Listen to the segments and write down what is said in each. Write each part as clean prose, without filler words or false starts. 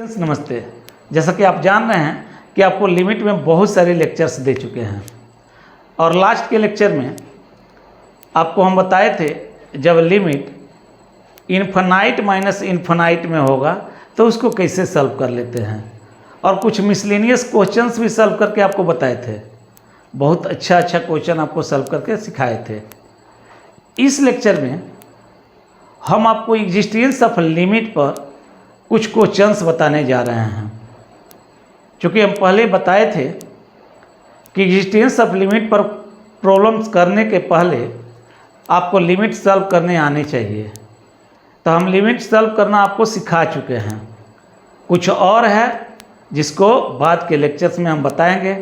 नमस्ते। जैसा कि आप जान रहे हैं कि आपको लिमिट में बहुत सारे लेक्चर्स दे चुके हैं और लास्ट के लेक्चर में आपको हम बताए थे जब लिमिट इन्फिनाइट माइनस इन्फिनाइट में होगा तो उसको कैसे सॉल्व कर लेते हैं और कुछ मिसलेनियस क्वेश्चंस भी सॉल्व करके आपको बताए थे। बहुत अच्छा क्वेश्चन आपको सॉल्व करके सिखाए थे। इस लेक्चर में हम आपको एग्जिस्टेंस ऑफ लिमिट पर कुछ क्वेश्चंस बताने जा रहे हैं। क्योंकि हम पहले बताए थे कि एग्जिस्टेंस ऑफ लिमिट पर प्रॉब्लम्स करने के पहले आपको लिमिट सॉल्व करने आने चाहिए। तो हम लिमिट सॉल्व करना आपको सिखा चुके हैं। कुछ और है जिसको बाद के लेक्चर्स में हम बताएंगे,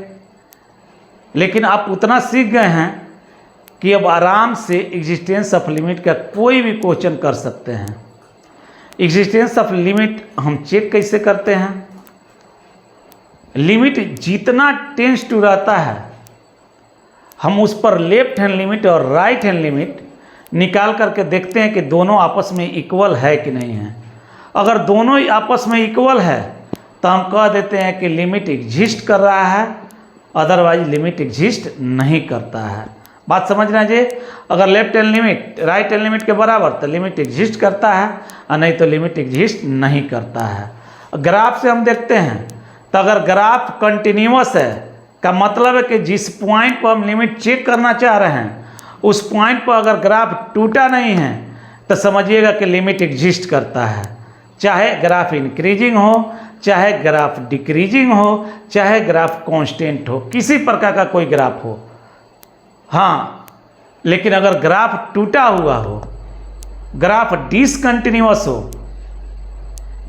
लेकिन आप उतना सीख गए हैं कि अब आराम से एग्जिस्टेंस ऑफ लिमिट का कोई भी क्वेश्चन कर सकते हैं। एग्जिस्टेंस ऑफ लिमिट हम चेक कैसे करते हैं? लिमिट जितना टेंस टू रहता है हम उस पर लेफ्ट हैंड लिमिट और राइट हैंड लिमिट निकाल करके देखते हैं कि दोनों आपस में इक्वल है कि नहीं है। अगर दोनों ही आपस में इक्वल है तो हम कह देते हैं कि लिमिट एग्जिस्ट कर रहा है, अदरवाइज लिमिट एग्जिस्ट नहीं करता है। बात समझ रहे हैं जी? अगर left hand limit right hand limit के बराबर तो लिमिट एग्जिस्ट करता है और नहीं तो लिमिट एग्जिस्ट नहीं करता है। ग्राफ से हम देखते हैं तो अगर ग्राफ कंटिन्यूअस है का मतलब है कि जिस पॉइंट पर हम लिमिट चेक करना चाह रहे हैं उस पॉइंट पर अगर ग्राफ टूटा नहीं है तो समझिएगा कि लिमिट एग्जिस्ट करता है। चाहे ग्राफ इंक्रीजिंग हो, चाहे ग्राफ डिक्रीजिंग हो, चाहे ग्राफ कांस्टेंट हो, किसी प्रकार का कोई ग्राफ हो। हाँ, लेकिन अगर ग्राफ टूटा हुआ हो, ग्राफ डिसकंटिन्यूअस हो,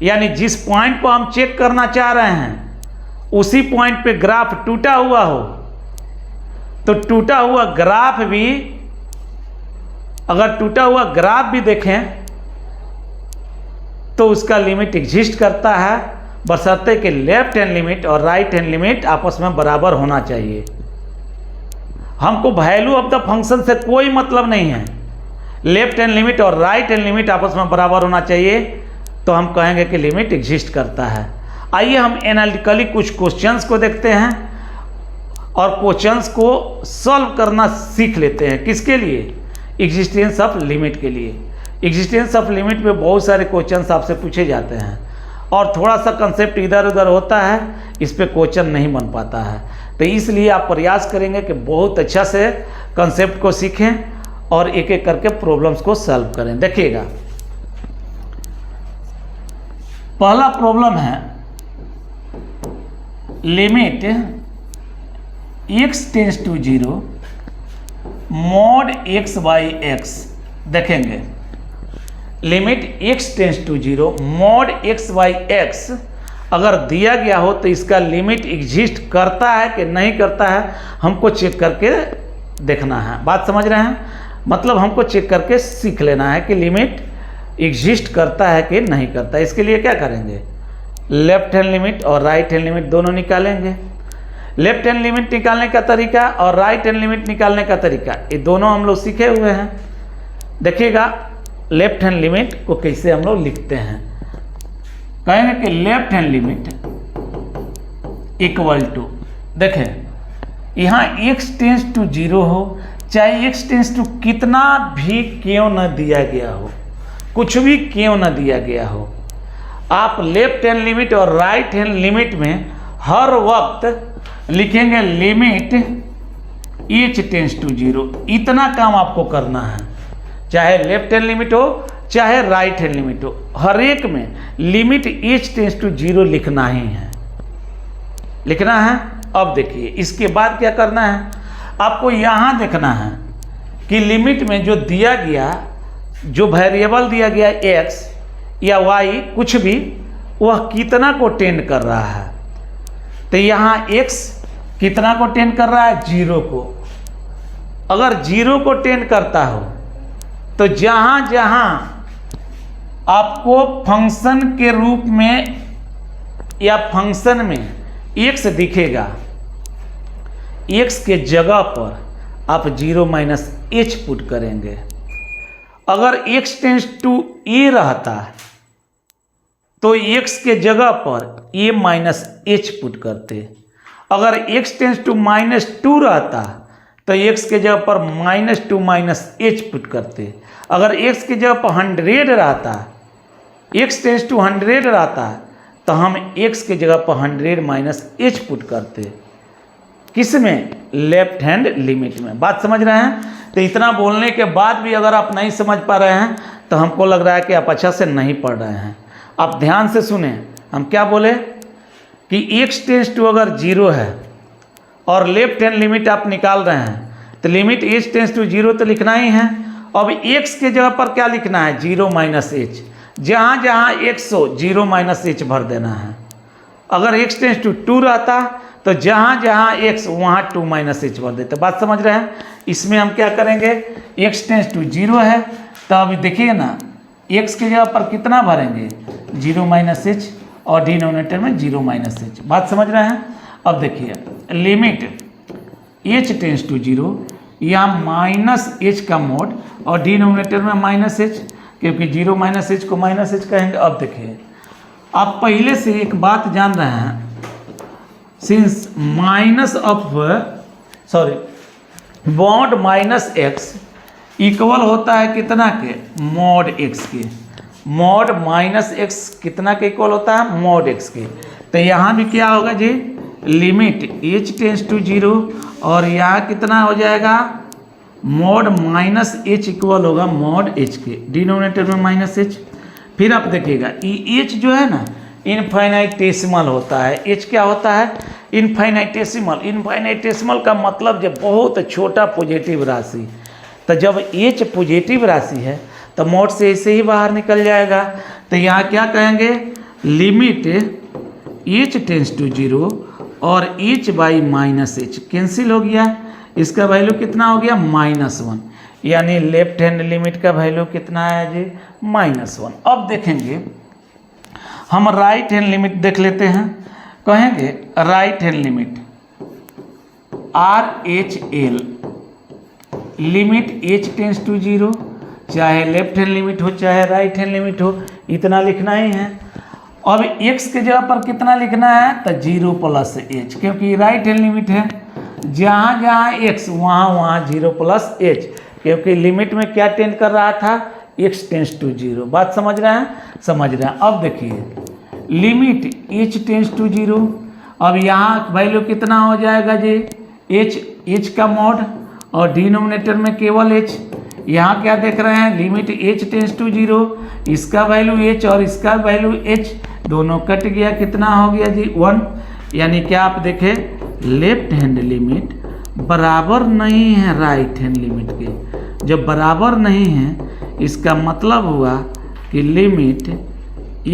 यानी जिस पॉइंट पर हम चेक करना चाह रहे हैं उसी पॉइंट पे ग्राफ टूटा हुआ हो, तो टूटा हुआ ग्राफ भी, अगर टूटा हुआ ग्राफ भी देखें तो उसका लिमिट एग्जिस्ट करता है, बशर्ते कि लेफ्ट हैंड लिमिट और राइट हैंड लिमिट आपस में बराबर होना चाहिए। हमको वैल्यू ऑफ द फंक्शन से कोई मतलब नहीं है, लेफ्ट हैंड लिमिट और राइट हैंड लिमिट आपस में बराबर होना चाहिए तो हम कहेंगे कि लिमिट एग्जिस्ट करता है। आइए हम एनालिटिकली कुछ क्वेश्चंस को देखते हैं और क्वेश्चंस को सॉल्व करना सीख लेते हैं। किसके लिए? एग्जिस्टेंस ऑफ लिमिट के लिए। एग्जिस्टेंस ऑफ लिमिट में बहुत सारे क्वेश्चंस आपसे पूछे जाते हैं और थोड़ा सा कंसेप्ट इधर उधर होता है, इस पे क्वेश्चन नहीं बन पाता है। तो इसलिए आप प्रयास करेंगे कि बहुत अच्छा से कंसेप्ट को सीखें और एक एक करके प्रॉब्लम्स को सॉल्व करें। देखिएगा, पहला प्रॉब्लम है limit x tends to 0 mod x by x। देखेंगे limit x tends to 0 mod x by x अगर दिया गया हो तो इसका लिमिट एग्जिस्ट करता है कि नहीं करता है हमको चेक करके देखना है। बात समझ रहे हैं? मतलब हमको चेक करके सीख लेना है कि लिमिट एग्जिस्ट करता है कि नहीं करता है। इसके लिए क्या करेंगे? लेफ्ट हैंड लिमिट और राइट हैंड लिमिट दोनों निकालेंगे। लेफ्ट हैंड लिमिट निकालने का तरीका और राइट हैंड लिमिट निकालने का तरीका ये दोनों हम लोग सीखे हुए हैं। देखिएगा लेफ्ट हैंड लिमिट को कैसे हम लोग लिखते हैं। कहेंगे कि left hand limit equal to, देखें यहाँ x टेंस टू 0 हो, चाहे x टेंस टू कितना भी क्यों न दिया गया हो, कुछ भी क्यों न दिया गया हो, आप लेफ्ट हैंड लिमिट और राइट हैंड लिमिट में हर वक्त लिखेंगे लिमिट h टेंस टू 0। इतना काम आपको करना है, चाहे लेफ्ट हैंड लिमिट हो चाहे राइट हैंड लिमिट हो, हर एक में लिमिट h टेंस टू 0 लिखना ही है, लिखना है। अब देखिए इसके बाद क्या करना है, आपको यहाँ देखना है कि लिमिट में जो दिया गया, जो वेरिएबल दिया गया x या y कुछ भी, वह कितना को टेंड कर रहा है। तो यहाँ x कितना को टेंड कर रहा है? 0 को। अगर 0 को टेंड करता हो तो जहाँ जहाँ आपको फंक्शन के रूप में या फंक्शन में x दिखेगा, x के जगह पर आप 0 माइनस h पुट करेंगे। अगर x टेंस टू a रहता तो x के जगह पर a माइनस एच पुट करते। अगर x टेंस टू -2 रहता तो x के जगह पर -2 माइनस एच पुट करते। अगर x के जगह पर 100 रहता, x टेंस टू 100 रहता तो हम x के जगह पर 100 माइनस एच पुट करते। किस में? लेफ्ट हैंड लिमिट में। बात समझ रहे हैं? तो इतना बोलने के बाद भी अगर आप नहीं समझ पा रहे हैं तो हमको लग रहा है कि आप अच्छा से नहीं पढ़ रहे हैं। आप ध्यान से सुने, हम क्या बोले कि x टेंस टू अगर 0 है और लेफ्ट हैंड लिमिट आप निकाल रहे हैं तो लिमिट h टेंस टू 0 तो लिखना ही है। अब x के जगह पर क्या लिखना है? 0 माइनस एच। जहाँ जहाँ x हो 0 माइनस एच भर देना है। अगर x टेंस टू 2 रहता तो जहाँ जहाँ x वहाँ 2 माइनस एच भर देते। बात समझ रहे हैं? इसमें हम क्या करेंगे, x टेंस टू 0 है तो अभी देखिए ना, x के जगह पर कितना भरेंगे? 0 माइनस एच और डिनोमिनेटर में 0 माइनस एच। बात समझ रहे हैं? अब देखिए लिमिट h टेंस टू 0, यहाँ माइनस एच का मोड और डिनोमिनेटर में माइनस एच, क्योंकि 0 माइनस एच को माइनस एच कहेंगे। अब देखिए, आप पहले से एक बात जान रहे हैं, since minus of mod minus x equal होता है कितना के? मॉड एक्स के। मॉड माइनस एक्स कितना के इक्वल होता है? मॉड एक्स के। तो यहाँ भी क्या होगा जी? लिमिट h टेंस टू 0 और यहाँ कितना हो जाएगा? मॉड माइनस एच इक्वल होगा मॉड एच के, डिनोमिनेटर में माइनस एच। फिर आप देखिएगा ये एच जो है ना इनफाइनाइटेसिमल होता है। एच क्या होता है? इनफाइनाइटेसिमल। इनफाइनाइटेसिमल का मतलब जब बहुत छोटा पॉजिटिव राशि, तो जब एच पॉजिटिव राशि है तो मोड से ऐसे ही बाहर निकल जाएगा। तो यहाँ क्या कहेंगे? लिमिट एच टेंस टू 0 और H by minus H cancel हो गया। इसका वैल्यू कितना हो गया? -1। यानी लेफ्ट हैंड लिमिट का वैल्यू कितना है जी? -1। अब देखेंगे हम राइट हैंड लिमिट देख लेते हैं। कहेंगे right hand limit RHL, limit h tends to 0, चाहे लेफ्ट हैंड लिमिट हो चाहे राइट हैंड लिमिट हो, इतना लिखना ही है। अब x के जगह पर कितना लिखना है? तो 0 प्लस एच, क्योंकि राइट हैंड लिमिट है। जहाँ जहाँ x वहाँ 0 प्लस एच, क्योंकि लिमिट में क्या टेंड कर रहा था? x tends to 0। बात समझ रहे हैं? समझ रहे हैं। अब देखिए लिमिट h टेंस टू 0, अब यहाँ वैल्यू कितना हो जाएगा जी? h का मॉड और डिनोमिनेटर में केवल h। यहाँ क्या देख रहे हैं? लिमिट h टेंस टू 0, इसका वैल्यू h और इसका वैल्यू h, दोनों कट गया। कितना हो गया जी? 1। यानी क्या आप देखें, लेफ्ट हैंड लिमिट बराबर नहीं है राइट हैंड लिमिट के। जब बराबर नहीं है इसका मतलब हुआ कि limit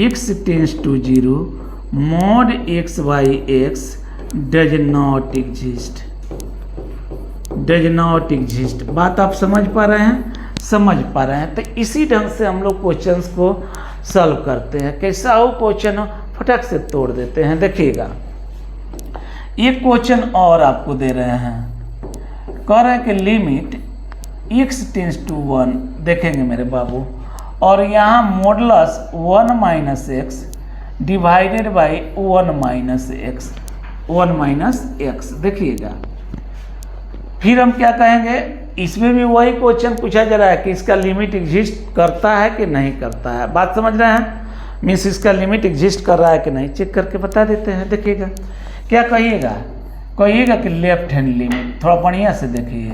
x tends to 0 mod x by x does not exist. Does not exist. बात आप समझ पा रहे हैं? समझ पा रहे हैं। तो इसी ढंग से हम लोग क्वेश्चंस को सॉल्व करते हैं। कैसा हो क्वेश्चन हो, फटाक से तोड़ देते हैं। देखिएगा एक क्वेश्चन और आपको दे रहे हैं, कह रहे हैं कि लिमिट x टेंस टू 1, देखेंगे मेरे बाबू, और यहाँ modulus 1 minus x divided by 1 minus x, 1 minus x. देखिएगा फिर हम क्या कहेंगे, इसमें भी वही क्वेश्चन पूछा जा रहा है कि इसका लिमिट एग्जिस्ट करता है कि नहीं करता है। बात समझ रहे हैं? मीन्स इसका लिमिट एग्जिस्ट कर रहा है कि नहीं, चेक करके बता देते हैं। देखिएगा क्या कहिएगा, कहिएगा कि लेफ्ट हैंड लिमिट, थोड़ा बढ़िया से देखिए।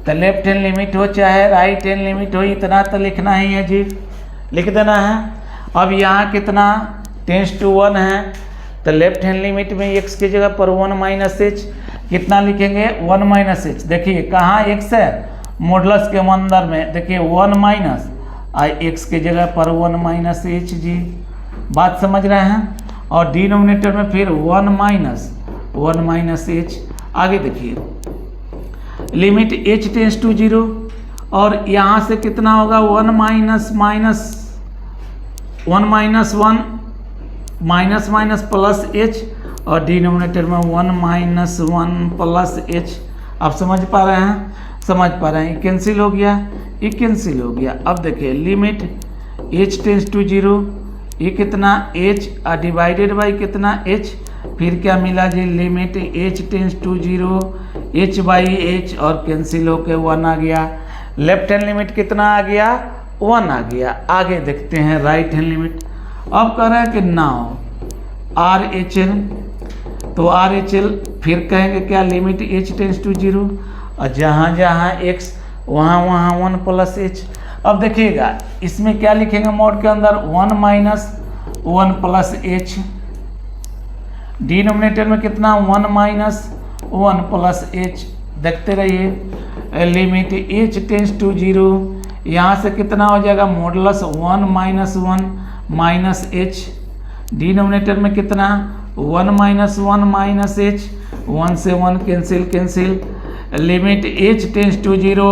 तो लेफ्ट हैंड लिमिट हो चाहे राइट हैंड लिमिट हो, इतना तो लिखना ही है जी, लिख देना है। अब यहाँ कितना टेंस टू 1 है, तो लेफ्ट हैंड लिमिट में x की जगह पर 1 माइनस एच, कितना लिखेंगे? 1 माइनस एच। देखिए कहाँ x है? मॉडुलस के अंदर में देखिए 1 माइनस x की जगह पर 1 माइनस एच जी। बात समझ रहे हैं? और डिनोमिनेटर में फिर 1 माइनस एच। आगे देखिए लिमिट h टेंस टू 0 और यहाँ से कितना होगा? 1 माइनस 1 प्लस h और डिनोमिनेटर में 1 माइनस 1 प्लस h। आप समझ पा रहे हैं? समझ पा रहे हैं? ये कैंसिल हो गया, ये कैंसिल हो गया। अब देखिए लिमिट h टेंस टू 0, ये कितना h डिवाइडेड बाई कितना h, फिर क्या मिला जी limit h tends to 0 h by h और कैंसिल होके 1 आ गया। लेफ्ट हैंड लिमिट कितना आ गया 1 आ गया। आगे देखते हैं राइट हैंड लिमिट। अब कह रहे हैं कि नाउ RHL, तो RHL फिर कहेंगे क्या लिमिट h टेंस टू 0 और जहाँ जहाँ x वहाँ वहाँ 1 प्लस h। अब देखिएगा इसमें क्या लिखेंगे मोड के अंदर 1 माइनस 1 प्लस h, डिनोमिनेटर में कितना 1 माइनस 1 प्लस h। देखते रहिए लिमिट h टेंस टू 0, यहाँ से कितना हो जाएगा modulus 1 minus 1 minus h, denominator में कितना 1 माइनस 1 माइनस h, 1 से 1 cancel cancel, limit h tends to 0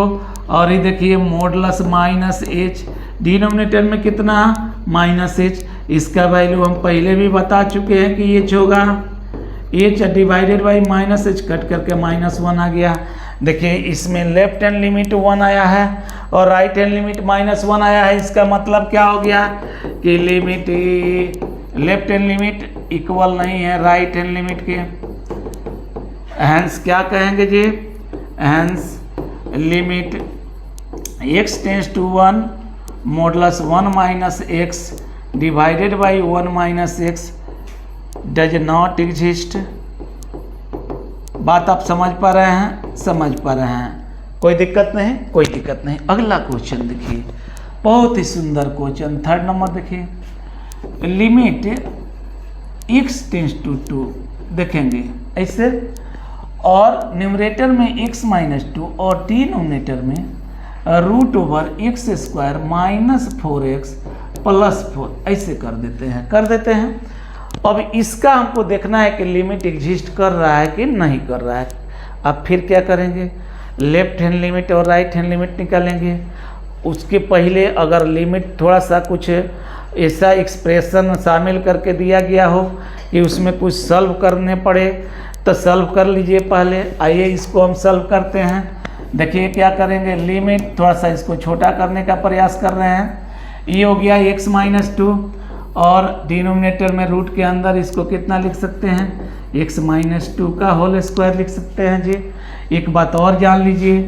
और ये देखिए मॉडुलस माइनस h, डिनोमिनेटर में कितना माइनस h। इसका वैल्यू हम पहले भी बता चुके हैं कि h होगा h divided by minus h, cut करके -1 आ गया। देखिए इसमें लेफ्ट हैंड लिमिट 1 आया है और राइट हैंड लिमिट -1 आया है। इसका मतलब क्या हो गया कि limit left hand limit equal नहीं है राइट हैंड लिमिट के। हैंस क्या कहेंगे जी, hence limit x tends to 1 modulus 1 minus x divided by 1 minus x does not exist. बात आप समझ पा रहे हैं, समझ पा रहे हैं, कोई दिक्कत नहीं, कोई दिक्कत नहीं। अगला क्वेश्चन देखिए, बहुत ही सुंदर क्वेश्चन, 3rd नंबर देखिए, लिमिट x टेंस टू 2 देखेंगे ऐसे और न्यूमरेटर में x माइनस 2 और डिनोमिनेटर में root over x square minus 4x plus 4 ऐसे कर देते हैं। अब इसका हमको देखना है कि लिमिट एग्जिस्ट कर रहा है कि नहीं कर रहा है। अब फिर क्या करेंगे, लेफ्ट हैंड लिमिट और राइट हैंड लिमिट निकालेंगे। उसके पहले अगर लिमिट थोड़ा सा कुछ ऐसा एक्सप्रेशन शामिल करके दिया गया हो कि उसमें कुछ सॉल्व करने पड़े तो सॉल्व कर लीजिए पहले। आइए इसको हम सॉल्व करते हैं। देखिए क्या करेंगे, लिमिट थोड़ा सा इसको छोटा करने का प्रयास कर रहे हैं। ये हो गया x माइनस 2 और डिनोमिनेटर में रूट के अंदर इसको कितना लिख सकते हैं, x माइनस 2 का होल स्क्वायर लिख सकते हैं जी। एक बात और जान लीजिए,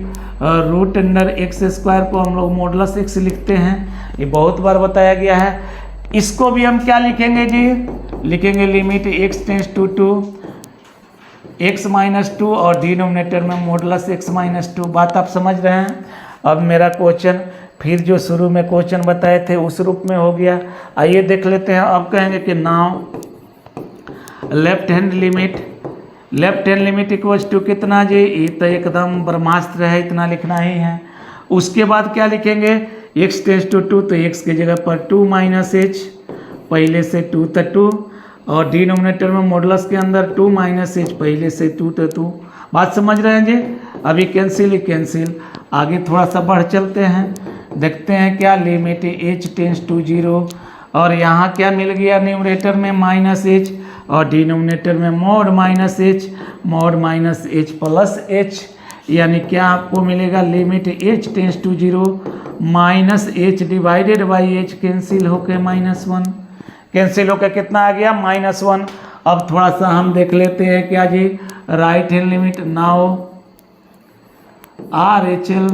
रूट अंडर एक्स स्क्वायर को हम लोग मॉडुलस x लिखते हैं, ये बहुत बार बताया गया है। इसको भी हम क्या लिखेंगे जी, लिखेंगे limit x tends to 2 x minus 2 और डिनोमिनेटर में मॉडुलस x माइनस 2। बात आप समझ रहे हैं। अब मेरा क्वेश्चन फिर जो शुरू में क्वेश्चन बताए थे उस रूप में हो गया। आइए देख लेते हैं। अब कहेंगे कि now left hand limit equals to कितना जी, ये तो एकदम ब्रह्मास्त्र है, इतना लिखना ही है। उसके बाद क्या लिखेंगे, x टेंस टू 2 तो x की जगह पर 2 माइनस h, पहले से 2 तो 2 और डिनोमिनेटर में मॉडुलस के अंदर 2 माइनस h, पहले से 2 तो 2। बात समझ रहे हैं जी। अभी कैंसिल, आगे थोड़ा सा बढ़ चलते हैं, देखते हैं क्या लिमिट h टेंस टू 0 और यहाँ क्या मिल गया, न्यूमरेटर में माइनस h और डिनोमिनेटर में mod minus h plus h, यानी क्या आपको मिलेगा limit h tends to 0 minus h divided by h cancel होके -1, कैंसिल होकर कितना आ गया -1। अब थोड़ा सा हम देख लेते हैं क्या जी, right hand limit. Now RHL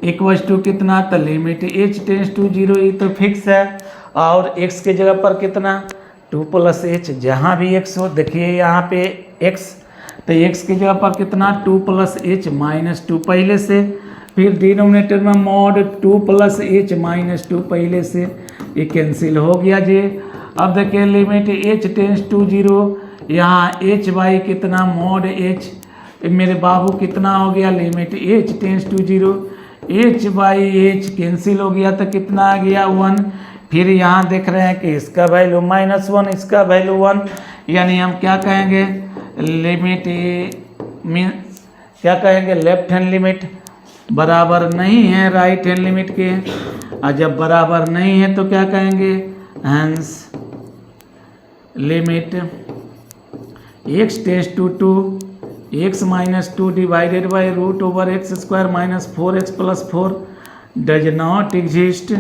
equals to कितना, तो लिमिट h टेंस टू 0 ये तो फिक्स है और x के जगह पर कितना 2 प्लस h, जहाँ भी x हो, देखिए यहाँ पे x तो x की जगह पर कितना 2 प्लस h माइनस 2 पहले से, फिर डिनोमिनेटर में मॉड 2 प्लस h माइनस 2 पहले से, ये कैंसिल हो गया जी। अब देखिए लिमिट h टेंस टू 0, यहाँ h बाई कितना मॉड h, मेरे बाबू कितना हो गया limit h tends to 0, h by h cancel हो गया तो कितना आ गया 1। फिर यहाँ देख रहे हैं कि इसका वैल्यू -1, इसका वैल्यू 1, यानी हम क्या कहेंगे, लिमिट मीन्स क्या कहेंगे, लेफ्ट हैंड लिमिट बराबर नहीं है राइट हैंड लिमिट के, और जब बराबर नहीं है तो क्या कहेंगे, hence limit x tends to 2 x minus 2 divided by root over x square minus 4x plus 4 does not exist.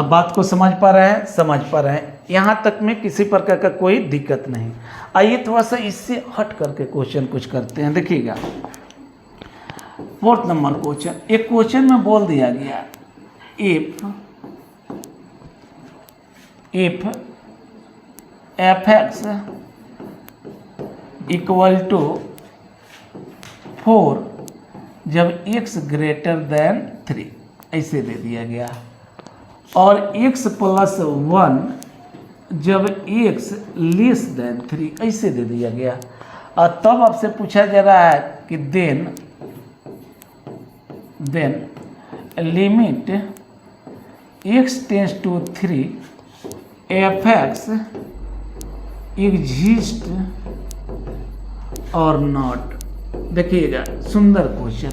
अब बात को समझ पा रहे हैं? समझ पा रहे हैं, यहाँ तक में किसी प्रकार का कोई दिक्कत नहीं। आइए थोड़ा सा इससे हट करके क्वेश्चन कुछ करते हैं। देखिएगा 4th नंबर क्वेश्चन, एक क्वेश्चन में बोल दिया गया इफ fx इक्वल टू 4 जब x ग्रेटर देन 3, ऐसे दे दिया गया, और x प्लस 1 जब x लेस देन 3, ऐसे दे दिया गया। और तब आपसे पूछा जा रहा है कि then limit x tends to 3 fx exist और नॉट। देखिएगा सुंदर क्वेश्चन,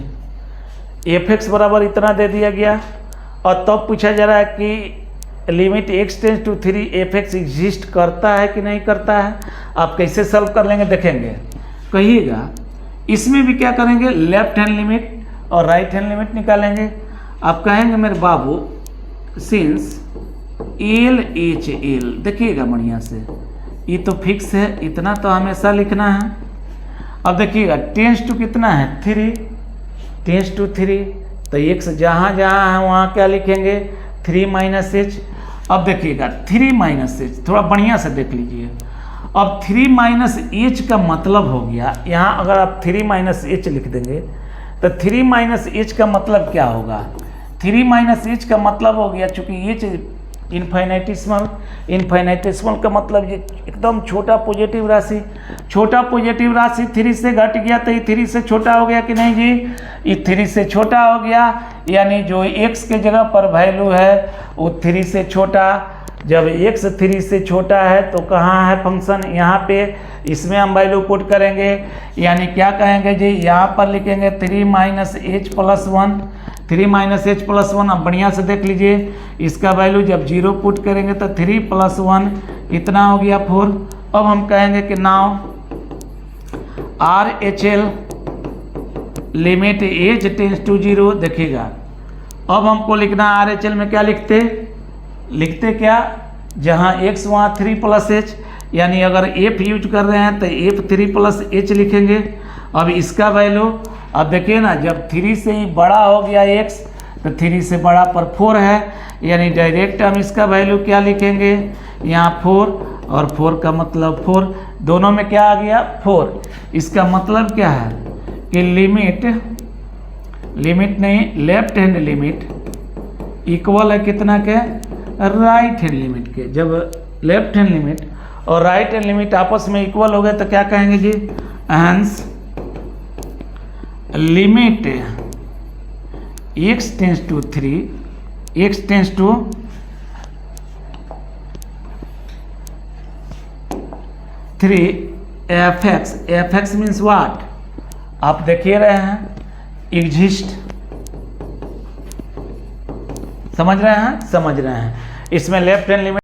fx बराबर इतना दे दिया गया और तब पूछा जा रहा है कि limit x tends to 3 fx exist करता है कि नहीं करता है। आप कैसे सॉल्व कर लेंगे देखेंगे। कहिएगा इसमें भी क्या करेंगे, लेफ्ट हैंड लिमिट और राइट हैंड लिमिट निकालेंगे। आप कहेंगे मेरे बाबू सिंस LHL, देखिएगा बढ़िया से, ये तो फिक्स है, इतना तो हमेशा लिखना है। अब देखिएगा टेंस टू कितना है 3, टेंस टू 3, तो x जहाँ जहाँ है वहाँ क्या लिखेंगे 3 माइनस एच। अब देखिएगा 3 माइनस एच, थोड़ा बढ़िया से देख लीजिए। अब 3 माइनस एच का मतलब हो गया, यहाँ अगर आप 3 माइनस एच लिख देंगे तो 3 माइनस एच का मतलब क्या होगा, 3 माइनस एच का मतलब हो गया, चूंकि एच इन्फाइनेटेसिमल का मतलब ये एकदम छोटा पॉजिटिव राशि, छोटा पॉजिटिव राशि 3 से घट गया तो ये 3 से छोटा हो गया कि नहीं जी, ये 3 से छोटा हो गया, यानी जो x के जगह पर वैल्यू है वो 3 से छोटा। जब x 3 से छोटा है तो कहाँ है फंक्शन, यहाँ पे, इसमें हम वैल्यू पुट करेंगे, यानी क्या कहेंगे जी, यहाँ पर लिखेंगे 3 minus H plus 1, 3 minus H plus 1। अब बढ़िया से देख लीजिए, इसका वैल्यू जब 0 पुट करेंगे तो 3 प्लस 1 इतना हो गया 4। अब हम कहेंगे कि now RHL limit h tends to 0। देखिएगा अब हमको लिखना RHL में क्या लिखते क्या, जहाँ x वहाँ 3 प्लस एच, यानी अगर f यूज कर रहे हैं तो f 3 प्लस एच लिखेंगे। अब इसका वैल्यू, अब देखिए ना, जब 3 से ही बड़ा हो गया x तो 3 से बड़ा पर 4 है, यानी डायरेक्ट हम इसका वैल्यू क्या लिखेंगे, यहाँ 4 और 4 का मतलब 4, दोनों में क्या आ गया 4। इसका मतलब क्या है कि लिमिट नहीं, लेफ्ट हैंड लिमिट इक्वल है कितना के, राइट हैंड लिमिट के। जब लेफ्ट हैंड लिमिट और राइट हैंड लिमिट आपस में इक्वल हो गए तो क्या कहेंगे जी, hence limit x tends to 3, x tends to 3 fx means what, आप देखिए रहे हैं, एग्जिस्ट। समझ रहे हैं? समझ रहे हैं। इसमें लेफ्ट हैंड लिमिट